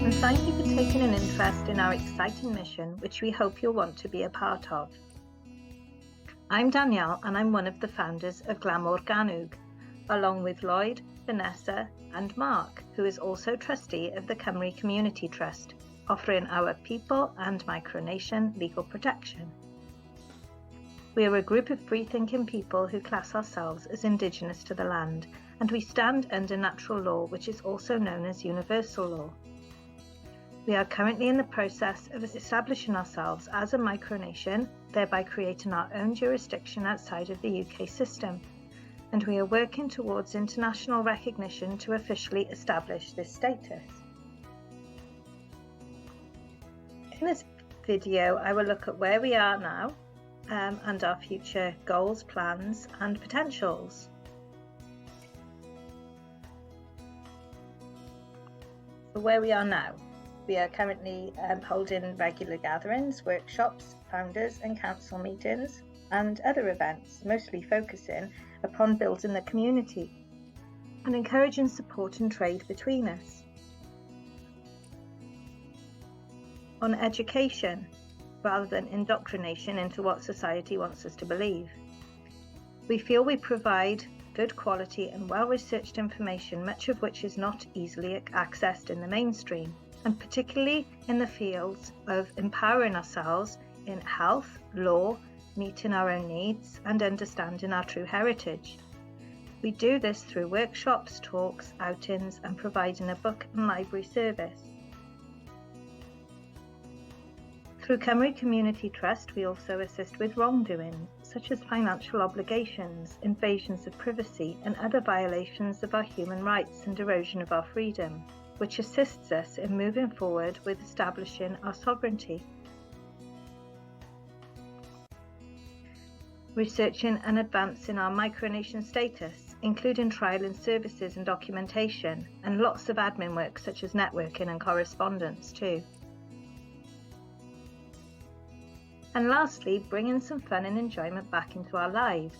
and thank you for taking an interest in our exciting mission, which we hope you'll want to be a part of. I'm Danielle, and I'm one of the founders of Glamorgannwg, along with Lloyd, Vanessa and Mark, who is also trustee of the Cymru Community Trust, offering our people and Micronation legal protection. We are a group of free-thinking people who class ourselves as Indigenous to the land, and we stand under natural law, which is also known as universal law. We are currently in the process of establishing ourselves as a micronation, thereby creating our own jurisdiction outside of the UK system, and we are working towards international recognition to officially establish this status. In this video, I will look at where we are now, and our future goals, plans and potentials. So where we are now, we are currently holding regular gatherings, workshops, founders and council meetings and other events, mostly focusing upon building the community and encouraging support and trade between us. On education, rather than indoctrination into what society wants us to believe. We feel we provide good quality and well-researched information, much of which is not easily accessed in the mainstream, and particularly in the fields of empowering ourselves in health, law, meeting our own needs, and understanding our true heritage. We do this through workshops, talks, outings, and providing a book and library service. Through Cymru Community Trust, we also assist with wrongdoing, such as financial obligations, invasions of privacy, and other violations of our human rights and erosion of our freedom, which assists us in moving forward with establishing our sovereignty. Researching and advancing our micronation status, including trialling services and documentation, and lots of admin work such as networking and correspondence too. And lastly, bringing some fun and enjoyment back into our lives,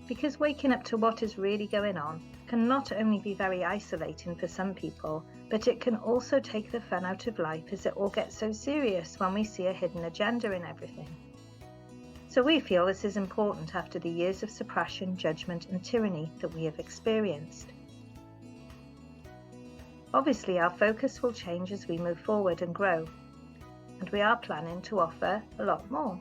because waking up to what is really going on can not only be very isolating for some people, but it can also take the fun out of life as it all gets so serious when we see a hidden agenda in everything. So we feel this is important after the years of suppression, judgment and tyranny that we have experienced. Obviously, our focus will change as we move forward and grow, and we are planning to offer a lot more.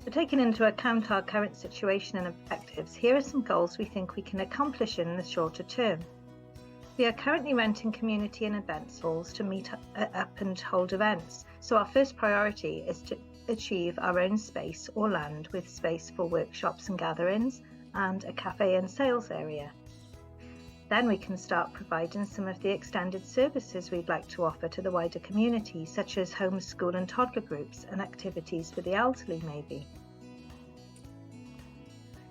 So taking into account our current situation and objectives, here are some goals we think we can accomplish in the shorter term. We are currently renting community and events halls to meet up and hold events, so our first priority is to achieve our own space or land with space for workshops and gatherings and a cafe and sales area. Then we can start providing some of the extended services we'd like to offer to the wider community, such as homeschool and toddler groups and activities for the elderly maybe.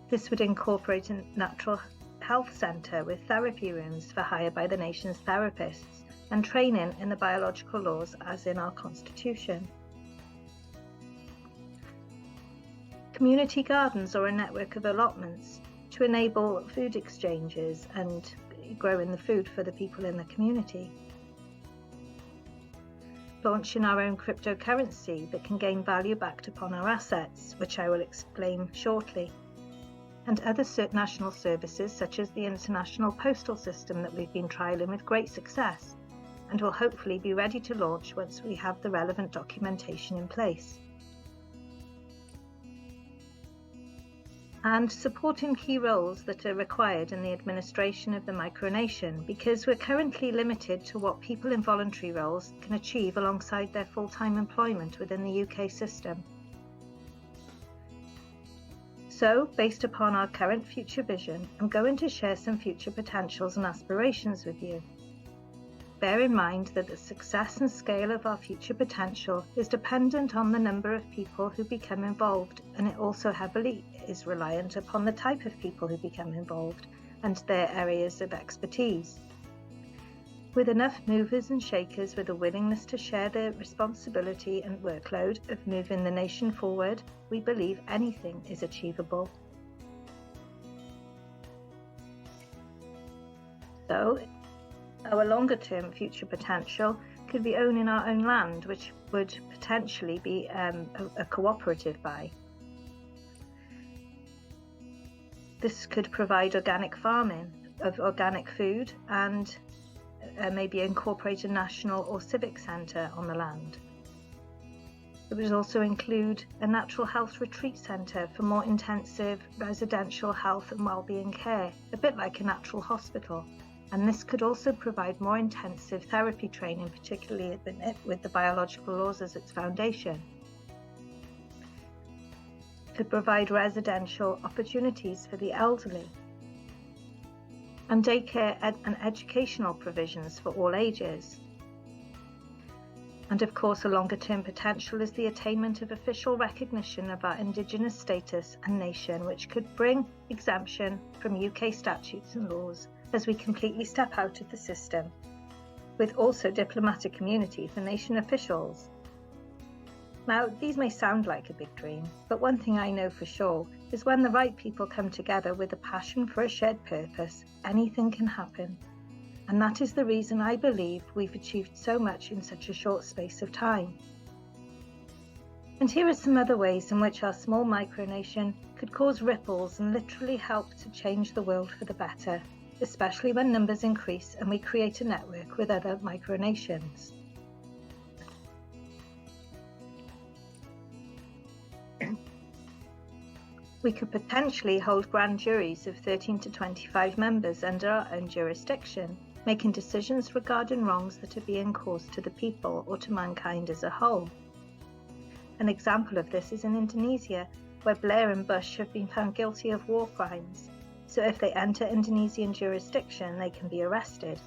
This would incorporate a natural health centre with therapy rooms for hire by the nation's therapists and training in the biological laws as in our constitution. Community gardens or a network of allotments to enable food exchanges and growing the food for the people in the community. Launching our own cryptocurrency that can gain value backed upon our assets, which I will explain shortly. And other national services such as the international postal system that we've been trialling with great success and will hopefully be ready to launch once we have the relevant documentation in place. And supporting key roles that are required in the administration of the micronation, because we're currently limited to what people in voluntary roles can achieve alongside their full-time employment within the UK system. So, based upon our current future vision, I'm going to share some future potentials and aspirations with you. Bear in mind that the success and scale of our future potential is dependent on the number of people who become involved, and it also heavily is reliant upon the type of people who become involved and their areas of expertise. With enough movers and shakers with a willingness to share the responsibility and workload of moving the nation forward, we believe anything is achievable. So, our longer-term future potential could be owning our own land, which would potentially be a cooperative buy. This could provide organic farming of organic food and maybe incorporate a national or civic centre on the land. It would also include a natural health retreat centre for more intensive residential health and wellbeing care, a bit like a natural hospital. And this could also provide more intensive therapy training, particularly with the biological laws as its foundation. It could provide residential opportunities for the elderly, and daycare and educational provisions for all ages. And of course, a longer-term potential is the attainment of official recognition of our Indigenous status and nation, which could bring exemption from UK statutes and laws as we completely step out of the system, with also diplomatic immunity for nation officials. Now, these may sound like a big dream, but one thing I know for sure is when the right people come together with a passion for a shared purpose, anything can happen. And that is the reason I believe we've achieved so much in such a short space of time. And here are some other ways in which our small micronation could cause ripples and literally help to change the world for the better, especially when numbers increase and we create a network with other micronations. We could potentially hold grand juries of 13 to 25 members under our own jurisdiction, making decisions regarding wrongs that are being caused to the people or to mankind as a whole. An example of this is in Indonesia, where Blair and Bush have been found guilty of war crimes. So if they enter Indonesian jurisdiction, they can be arrested.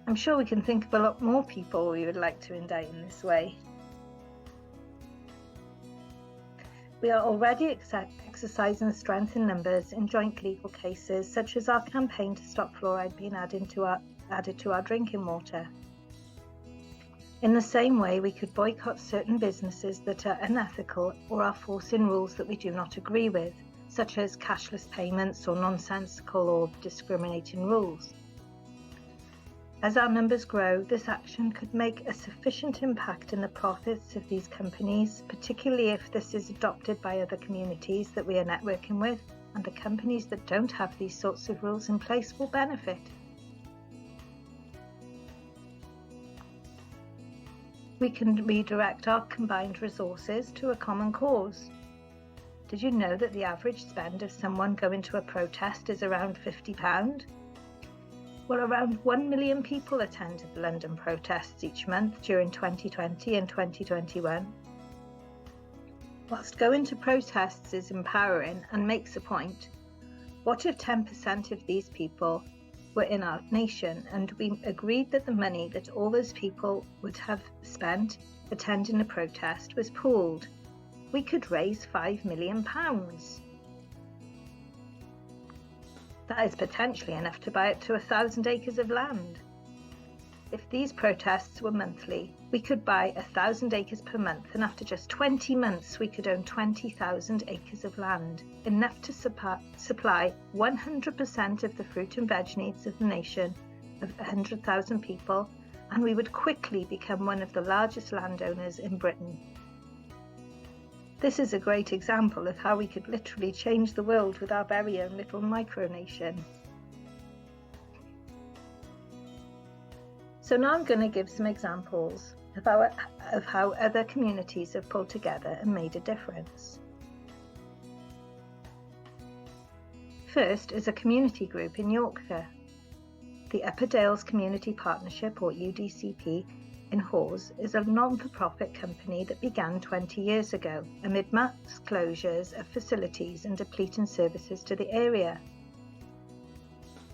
I'm sure we can think of a lot more people we would like to indict in this way. We are already exercising strength in numbers in joint legal cases, such as our campaign to stop fluoride being added to our drinking water. In the same way, we could boycott certain businesses that are unethical or are forcing rules that we do not agree with, such as cashless payments or nonsensical or discriminating rules. As our numbers grow, this action could make a sufficient impact in the profits of these companies, particularly if this is adopted by other communities that we are networking with, and the companies that don't have these sorts of rules in place will benefit. We can redirect our combined resources to a common cause. Did you know that the average spend of someone going to a protest is around £50? Well, around 1 million people attended London protests each month during 2020 and 2021. Whilst going to protests is empowering and makes a point, what if 10% of these people were in our nation and we agreed that the money that all those people would have spent attending a protest was pooled? We could raise £5 million. That is potentially enough to buy up to 1,000 acres of land. If these protests were monthly, we could buy 1,000 acres per month, and after just 20 months we could own 20,000 acres of land, enough to supply 100% of the fruit and veg needs of the nation of 100,000 people, and we would quickly become one of the largest landowners in Britain. This is a great example of how we could literally change the world with our very own little micronation. So now I'm going to give some examples of how other communities have pulled together and made a difference. First is a community group in Yorkshire. The Upper Dales Community Partnership, or UDCP, in Hawes is a non-for-profit company that began 20 years ago amid mass closures of facilities and depleting services to the area.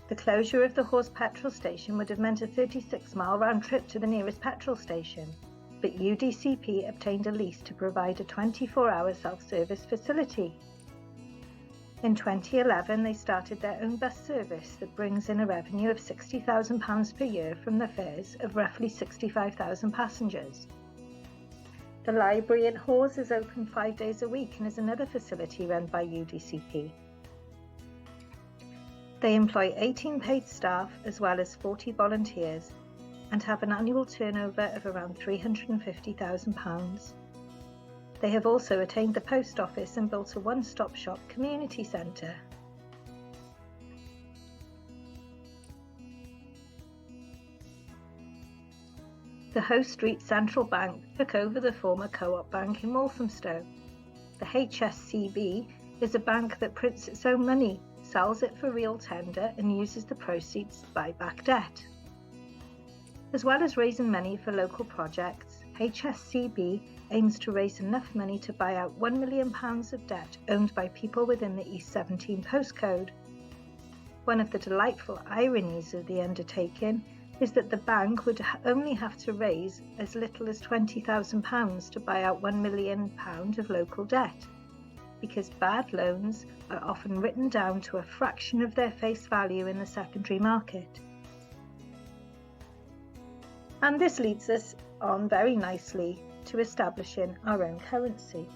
The closure of the Hawes petrol station would have meant a 36-mile round trip to the nearest petrol station, but UDCP obtained a lease to provide a 24-hour self-service facility. In 2011, they started their own bus service that brings in a revenue of £60,000 per year from the fares of roughly 65,000 passengers. The library at Hawes is open 5 days a week and is another facility run by UDCP. They employ 18 paid staff as well as 40 volunteers and have an annual turnover of around £350,000. They have also attained the post office and built a one-stop shop community centre. The Hoe Street Central Bank took over the former Co-op Bank in Walthamstow. The HSCB is a bank that prints its own money, sells it for real tender and uses the proceeds to buy back debt. As well as raising money for local projects, HSCB aims to raise enough money to buy out £1 million of debt owned by people within the East 17 postcode. One of the delightful ironies of the undertaking is that the bank would only have to raise as little as £20,000 to buy out £1 million of local debt, because bad loans are often written down to a fraction of their face value in the secondary market. And this leads us on very nicely to establishing our own currency.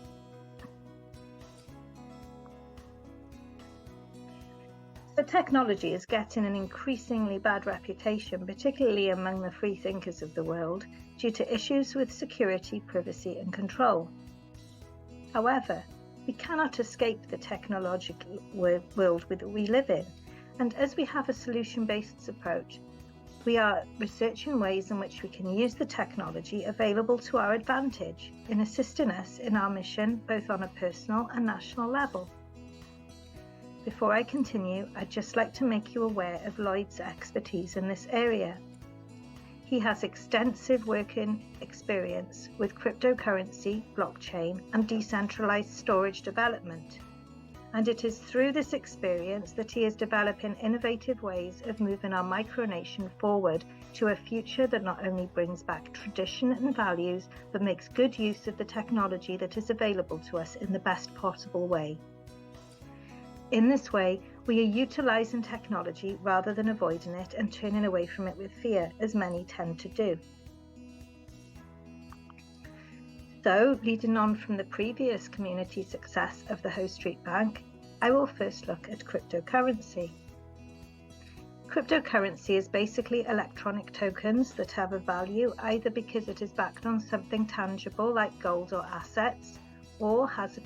So technology is getting an increasingly bad reputation, particularly among the free thinkers of the world, due to issues with security, privacy and control. However, we cannot escape the technological world that we live in, and as we have a solution-based approach, we are researching ways in which we can use the technology available to our advantage in assisting us in our mission, both on a personal and national level. Before I continue, I'd just like to make you aware of Lloyd's expertise in this area. He has extensive working experience with cryptocurrency, blockchain, and decentralized storage development. And it is through this experience that he is developing innovative ways of moving our micronation forward to a future that not only brings back tradition and values, but makes good use of the technology that is available to us in the best possible way. In this way, we are utilising technology rather than avoiding it and turning away from it with fear, as many tend to do. So, leading on from the previous community success of the Hoe Street Bank, I will first look at cryptocurrency. Cryptocurrency is basically electronic tokens that have a value either because it is backed on something tangible like gold or assets, or has a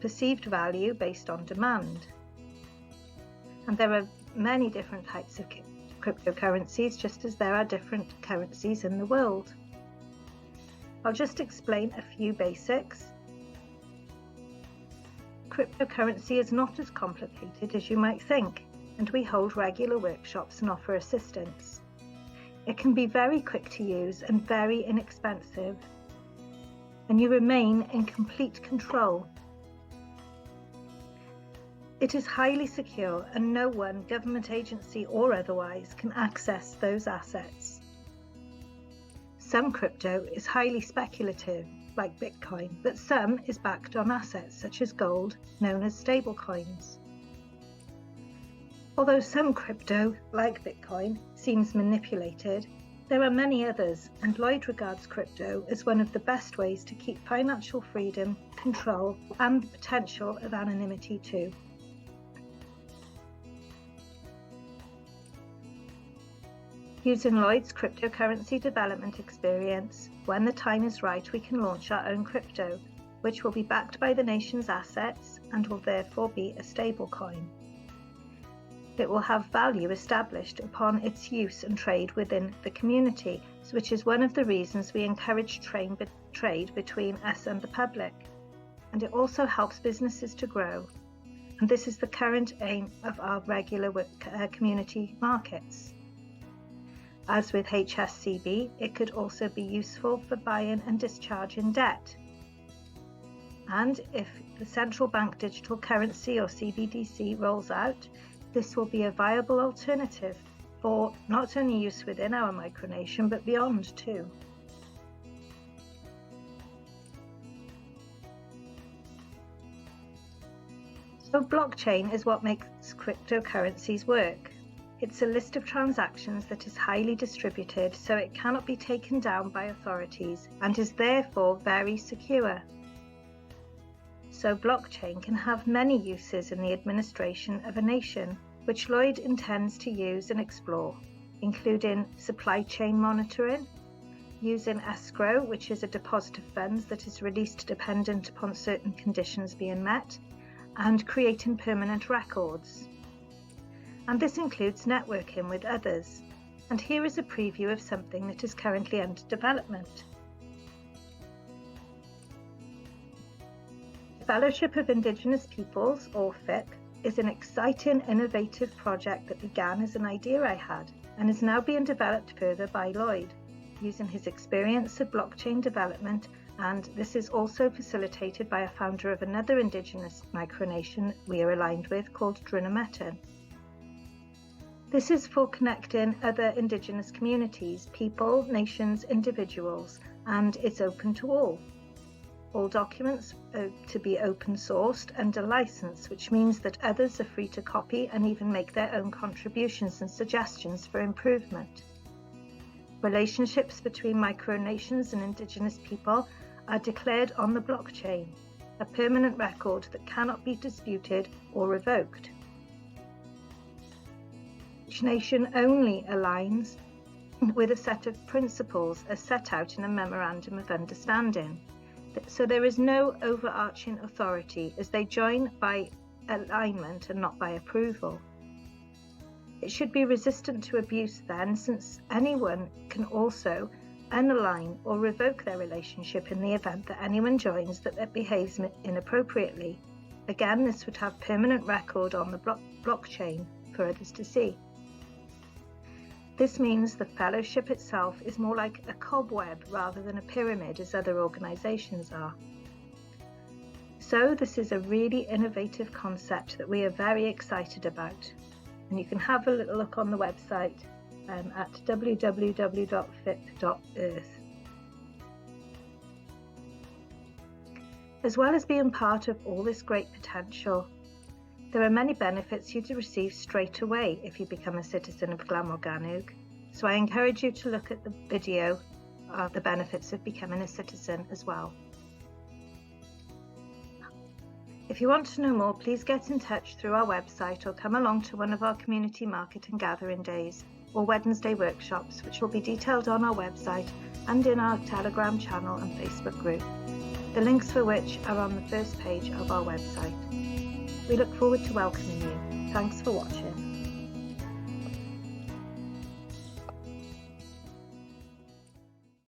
perceived value based on demand. And there are many different types of cryptocurrencies, just as there are different currencies in the world. I'll just explain a few basics. Cryptocurrency is not as complicated as you might think, and we hold regular workshops and offer assistance. It can be very quick to use and very inexpensive, and you remain in complete control. It is highly secure and no one, government agency or otherwise, can access those assets. Some crypto is highly speculative, like Bitcoin, but some is backed on assets such as gold, known as stablecoins. Although some crypto, like Bitcoin, seems manipulated, there are many others, and Lloyd regards crypto as one of the best ways to keep financial freedom, control, and the potential of anonymity too. Using Lloyd's cryptocurrency development experience, when the time is right, we can launch our own crypto, which will be backed by the nation's assets and will therefore be a stablecoin. It will have value established upon its use and trade within the community, which is one of the reasons we encourage trade between us and the public. And it also helps businesses to grow. And this is the current aim of our regular community markets. As with HSCB, it could also be useful for buying and discharging debt. And if the central bank digital currency or CBDC rolls out, this will be a viable alternative for not only use within our micronation, but beyond too. So blockchain is what makes cryptocurrencies work. It's a list of transactions that is highly distributed, so it cannot be taken down by authorities and is therefore very secure. So blockchain can have many uses in the administration of a nation, which Lloyd intends to use and explore, including supply chain monitoring, using escrow, which is a deposit of funds that is released dependent upon certain conditions being met, and creating permanent records. And this includes networking with others. And here is a preview of something that is currently under development. The Fellowship of Indigenous Peoples, or FIP, is an exciting, innovative project that began as an idea I had and is now being developed further by Lloyd, using his experience of blockchain development, and this is also facilitated by a founder of another Indigenous micronation we are aligned with called Glamorgan. This is for connecting other Indigenous communities, people, nations, individuals, and it's open to all. All documents are to be open sourced under license, which means that others are free to copy and even make their own contributions and suggestions for improvement. Relationships between micronations and Indigenous people are declared on the blockchain, a permanent record that cannot be disputed or revoked. Each nation only aligns with a set of principles as set out in a Memorandum of Understanding. So there is no overarching authority as they join by alignment and not by approval. It should be resistant to abuse then, since anyone can also unalign or revoke their relationship in the event that anyone joins that behaves inappropriately. Again, this would have permanent record on the blockchain for others to see. This means the fellowship itself is more like a cobweb rather than a pyramid as other organisations are. So this is a really innovative concept that we are very excited about. And you can have a little look on the website at www.fip.earth. As well as being part of all this great potential, there are many benefits you to receive straight away if you become a citizen of Glamorgannwg, so I encourage you to look at the video of the benefits of becoming a citizen as well. If you want to know more, please get in touch through our website or come along to one of our community market and gathering days or Wednesday workshops, which will be detailed on our website and in our Telegram channel and Facebook group, the links for which are on the first page of our website. We look forward to welcoming you. Thanks for watching.